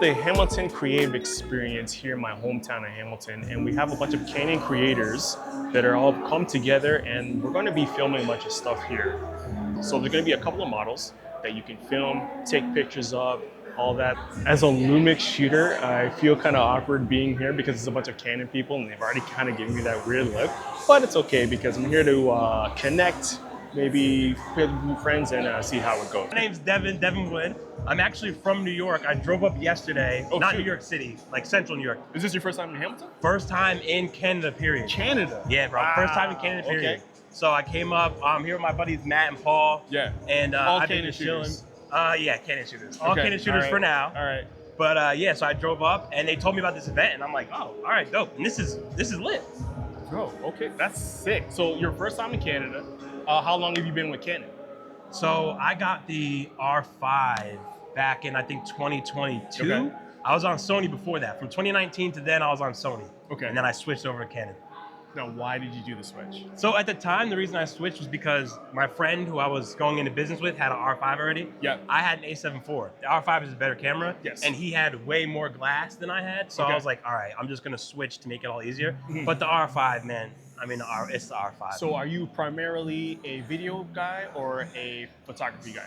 the Hamilton Creative Experience here in my hometown of Hamilton, and we have a bunch of Canon creators that are all come together, and we're going to be filming a bunch of stuff here. So there's going to be a couple of models that you can film, take pictures of, all that. As a Lumix shooter, I feel kind of awkward being here because there's a bunch of Canon people and they've already kind of given me that weird look, but it's okay because I'm here to connect, maybe with new friends and see how it goes. My name's Devin Wood. I'm actually from New York. I drove up yesterday, not New York City, like central New York. Is this your first time in Hamilton? First time in Canada, period. Canada? Yeah, bro, first time in Canada, period. Okay. So I came up, I'm here with my buddies Matt and Paul. Yeah. And all I've Canon been chilling. shooters. Yeah, Canon shooters. All Canon shooters for now. All right. But yeah, so I drove up and they told me about this event and I'm like, oh, all right, dope. And this is lit. Bro, okay, that's sick. So your first time in Canada, how long have you been with Canon? So I got the R5 back in, I think, 2022. Okay. I was on Sony before that. From 2019 to then, I was on Sony. Okay. And then I switched over to Canon. Now, why did you do the switch? So at the time, the reason I switched was because my friend who I was going into business with had an R5 already. Yeah. I had an A7 IV. The R5 is a better camera. Yes. And he had way more glass than I had. So I was like, all right, I'm just going to switch to make it all easier. But the R5, man, I mean, it's the R5. So are you primarily a video guy or a photography guy?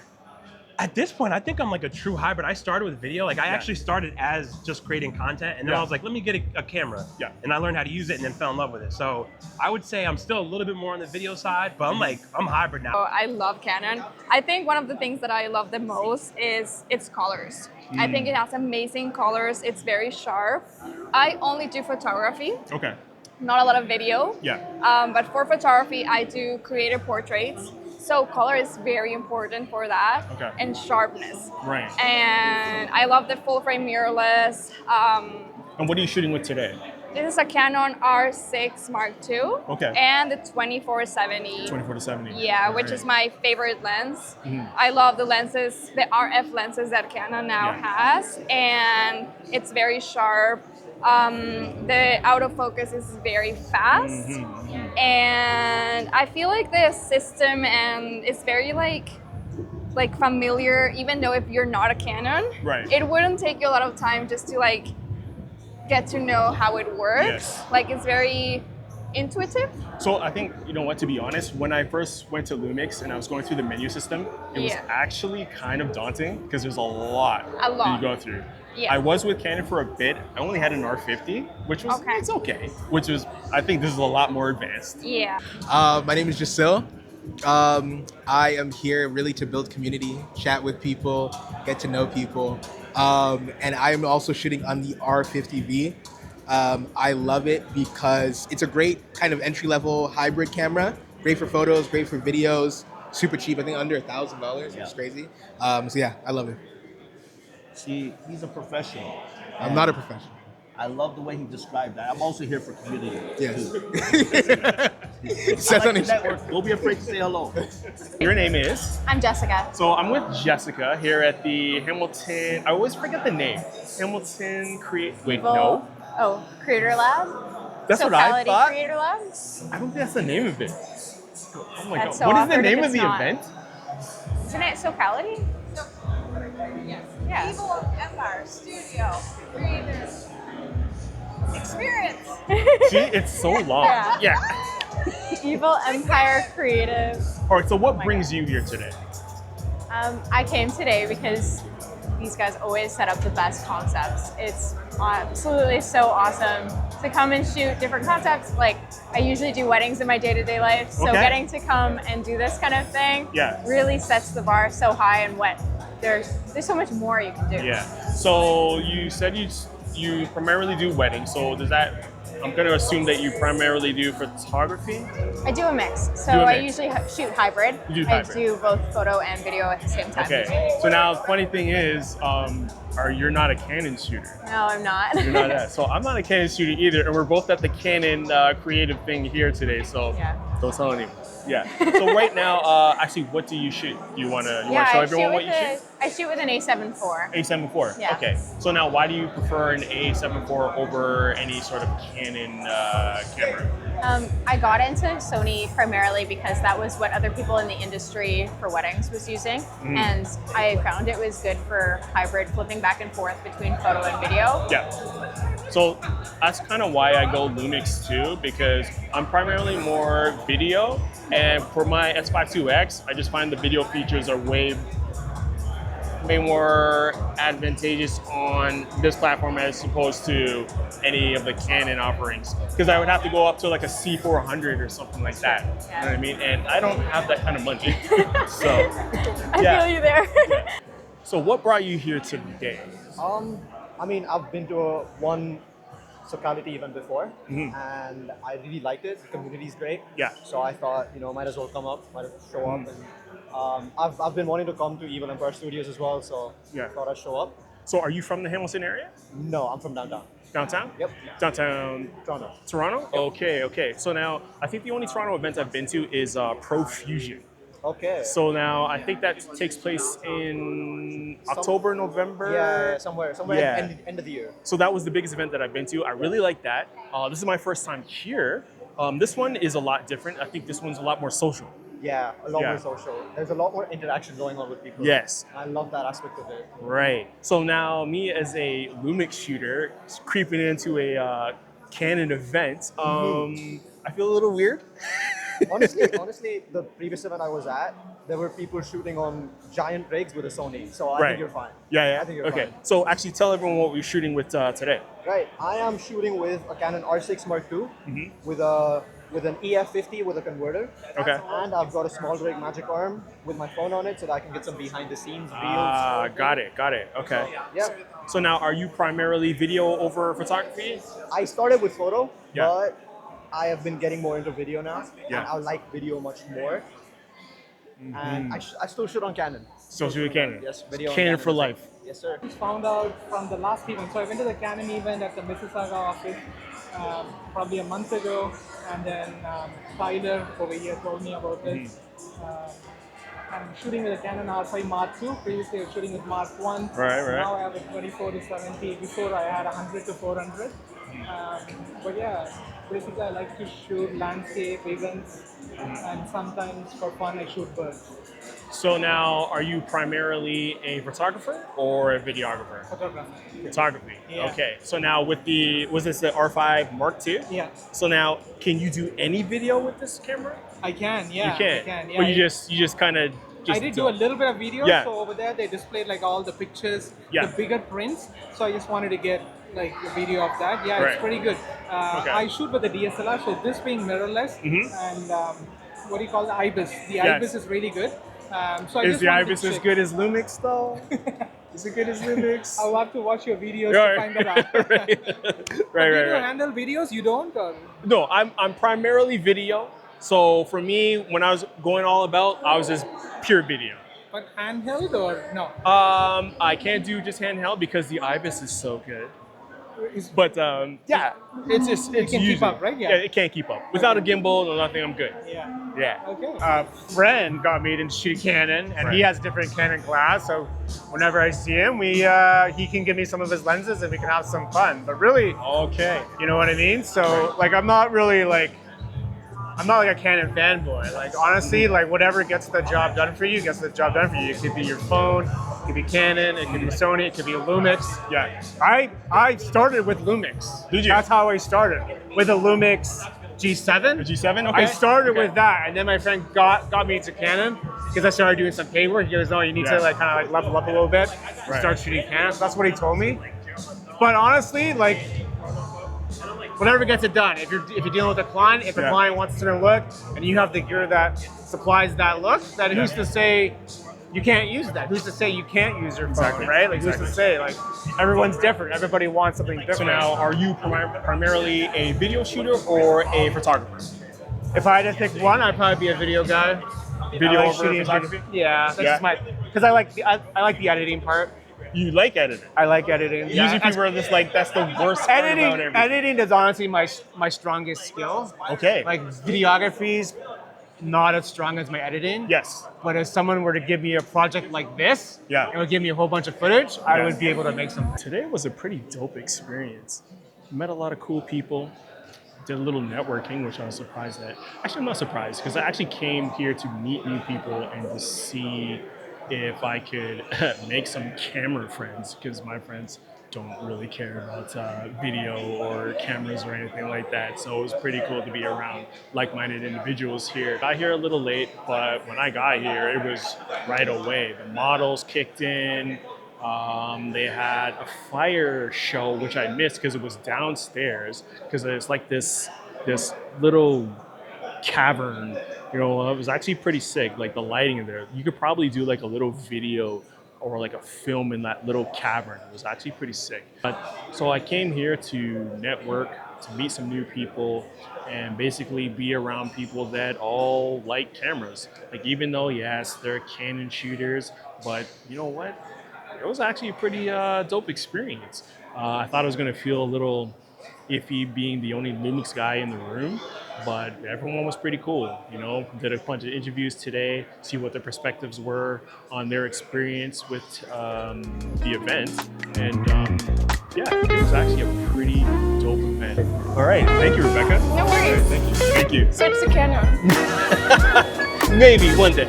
At this point, I think I'm like a true hybrid. I started with video. Like I actually started as just creating content, and then I was like, let me get a camera. Yeah. And I learned how to use it, and then fell in love with it. So I would say I'm still a little bit more on the video side, but I'm hybrid now. I love Canon. I think one of the things that I love the most is its colors. I think it has amazing colors. It's very sharp. I only do photography. Okay. Not a lot of video. Yeah. But for photography, I do creative portraits. So color is very important for that. Okay. And sharpness. Right. And I love the full frame mirrorless. And what are you shooting with today? This is a Canon R6 Mark II. Okay. And the 24-70. 24-70. Yeah, which is my favorite lens. I love the lenses, the RF lenses that Canon now has. And it's very sharp. The autofocus is very fast. And I feel like the system is very like familiar, even though if you're not a Canon, right, it wouldn't take you a lot of time just to like get to know how it works. Yes. Like it's very intuitive. So I think, you know what, to be honest, when I first went to Lumix and I was going through the menu system, it was actually kind of daunting because there's a lot that you go through. Yeah. I was with Canon for a bit. I only had an R50, which was, it's okay. Which was, I think this is a lot more advanced. Yeah. My name is Jasil. I am here really to build community, chat with people, get to know people. And I am also shooting on the R50V. I love it because it's a great kind of entry-level hybrid camera. Great for photos, great for videos, super cheap. I think under $1,000, it's crazy. So yeah, I love it. See, he's a professional. I'm not a professional. I love the way he described that. I'm also here for community. Yes. I like the network. Don't be afraid to say hello. Your name is? I'm Jessica. So I'm with Jessica here at the Hamilton, I always forget the name. Hamilton Creator Lab? That's what I thought. Creator Lab? I don't think that's the name of it. Oh my God. So What is the awkward name if of the it's not. event? Isn't it Socality? Yes. Yeah. Evil Empire Studio Creators Experience. See, it's so long. Yeah. Evil Empire Creative. All right, so what brings you here today? I came today because these guys always set up the best concepts. It's absolutely so awesome to come and shoot different concepts. Like I usually do weddings in my day-to-day life, so getting to come and do this kind of thing really sets the bar so high and what there's so much more you can do. Yeah. So you said you primarily do weddings. So does that? I'm going to assume that you primarily do photography. I do a mix. So I usually shoot hybrid. You do hybrid. I do both photo and video at the same time. Okay. So now the funny thing is, you're not a Canon shooter. No, I'm not. You're not that. So I'm not a Canon shooter either, and we're both at the Canon creative thing here today. So Don't tell anyone. Yeah. So right now, actually, what do you shoot? You wanna show everyone what you shoot? I shoot with an A7 IV. A7 IV. Yeah. Okay. So now, why do you prefer an A7 IV over any sort of Canon camera? I got into Sony primarily because that was what other people in the industry for weddings was using, and I found it was good for hybrid flipping back and forth between photo and video. Yeah. So that's kind of why I go Lumix too, because I'm primarily more video, and for my S5 IIX, I just find the video features are way more advantageous on this platform as opposed to any of the Canon offerings. Because I would have to go up to like a C400 or something like that. You know what I mean? And I don't have that kind of money. So I feel you there. So what brought you here today? I mean, I've been to one Socality event before, and I really liked it. The community is great. Yeah. So I thought, might as well come up, might as well show up. And I've been wanting to come to Evil Empire Studios as well, so I thought I'd show up. So are you from the Hamilton area? No, I'm from downtown. Downtown? Yep. Downtown Toronto. Toronto? Yep. Okay. So now, I think the only Toronto event I've been to is Pro Fusion. Okay. So now, I think that takes place in October, November? Yeah, somewhere end of the year. So that was the biggest event that I've been to. I really like that. This is my first time here. This one is a lot different. I think this one's a lot more social. Yeah, a lot more social. There's a lot more interaction going on with people. Yes. I love that aspect of it. Right. So now, me as a Lumix shooter, creeping into a Canon event, I feel a little weird. honestly, the previous event I was at, there were people shooting on giant rigs with a Sony, so I think you're fine. Yeah. I think you're fine. So actually, tell everyone what we're shooting with today. Right. I am shooting with a Canon R6 Mark II with an EF50 with a converter. Okay. And I've got a small rig Magic Arm with my phone on it, so that I can get some behind the scenes reels. Got it. Okay. Yeah. So now, are you primarily video over photography? I started with photo, Yeah. but I have been getting more into video now. Yeah. And I like video much more. And I still shoot on Canon. So shoot with Canon. Yes, video on Canon for life. Yes, sir. Just found out from the last event. So I went to the Canon event at the Mississauga office probably a month ago, and then Tyler over here told me about it. I'm shooting with a Canon R5 Mark II. Previously I was shooting with Mark I. Right. Now I have a 24 to 70. Before I had 100 to 400. But yeah, basically I like to shoot landscape events, and sometimes for fun I shoot birds. So now, are you primarily a photographer or a videographer? Photography. Photography. Yeah. Okay. So now, with was this the R5 Mark II? Yeah. So now, can you do any video with this camera? I can, yeah. You can. I can, yeah. But you just kind of. I did do a little bit of video, Yeah. so over there they displayed like all the pictures, Yeah. the bigger prints. So I just wanted to get like a video of that. Yeah, Right. it's pretty good. Okay. I shoot with the DSLR, so this being mirrorless, and what do you call the IBIS? The Yes. IBIS is really good. So I Is just the wanted IBIS to as check. good as Lumix though? Is it good as Lumix? I'll have to watch your videos Right. to find that out. right. Do you handle videos? You don't? Or? No, I'm primarily video. So for me, when I was going all about, I was just pure video. But handheld or no? I can't do just handheld because the IBIS is so good. Is- But yeah, it's just it's can keep using- up, right? Yeah. It can't keep up without a gimbal or nothing. I'm good. Yeah. Yeah. Okay. Friend got me into shooting Canon, and he Right. has different Canon glass. So whenever I see him, he can give me some of his lenses, and we can have some fun. But really, Okay. you know what I mean? So like, I'm not like a Canon fanboy. Like honestly, like whatever gets the job done for you gets the job done for you. It could be your phone, it could be Canon, it could be Sony, it could be a Lumix. Yeah. I started with Lumix. Did you? That's how I started, with a Lumix G7. A G7. Okay. I started Okay. with that, and then my friend got me into Canon because I started doing some paperwork. He goes, "No, you need Yeah. to like kind of like level up a little bit, Right. start shooting Canon." So that's what he told me. But honestly, like whatever gets it done. If you're dealing with a client, if the Yeah. client wants a certain look, and you have the gear that supplies that look, then who's to say you can't use that? Who's to say you can't use your phone, Exactly. right? Like who's to say? Like everyone's different. Everybody wants something different. So now, are you primarily a video shooter or a photographer? If I had to pick one, I'd probably be a video guy. Video I like over shooting photography? Yeah, that's Yeah. just my because I like the editing part. You like editing. I like editing. Yeah, Usually people are just like, that's the worst part about everything. editing is honestly my strongest skill. Okay. Like videography's not as strong as my editing. Yes. But if someone were to give me a project like this, Yeah. and would give me a whole bunch of footage, I Yeah. would be able to make something. Today was a pretty dope experience. Met a lot of cool people. Did a little networking, which I was surprised at. Actually, I'm not surprised because I actually came here to meet new people and to see if I could make some camera friends, because my friends don't really care about video or cameras or anything like that. So it was pretty cool to be around like-minded individuals here. Got here a little late, but when I got here, it was right away. The models kicked in. They had a fire show, which I missed because it was downstairs, because it's like this little cavern. You know, it was actually pretty sick. Like the lighting in there, you could probably do like a little video or like a film in that little cavern. It was actually pretty sick. So I came here to network, to meet some new people, and basically be around people that all like cameras. Like even though yes, they're Canon shooters, but you know what? It was actually a pretty dope experience. I thought I was gonna feel a little iffy being the only Lumix guy in the room, but everyone was pretty cool. You know, did a bunch of interviews today, see what their perspectives were on their experience with the event, and yeah, it was actually a pretty dope event. All right, thank you, Rebecca. No worries. Thank you. Switch to Canon. Maybe one day.